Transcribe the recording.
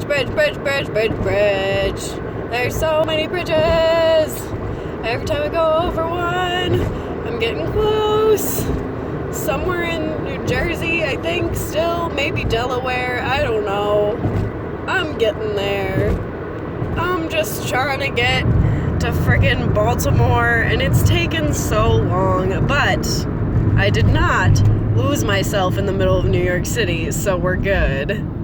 bridge. There's so many bridges. Every time I go over one, I'm getting close. Somewhere in New Jersey, I think, still. Maybe Delaware. I don't know. I'm getting there. I'm just trying to get to friggin' Baltimore, and it's taken so long, but I did not lose myself in the middle of New York City, so we're good.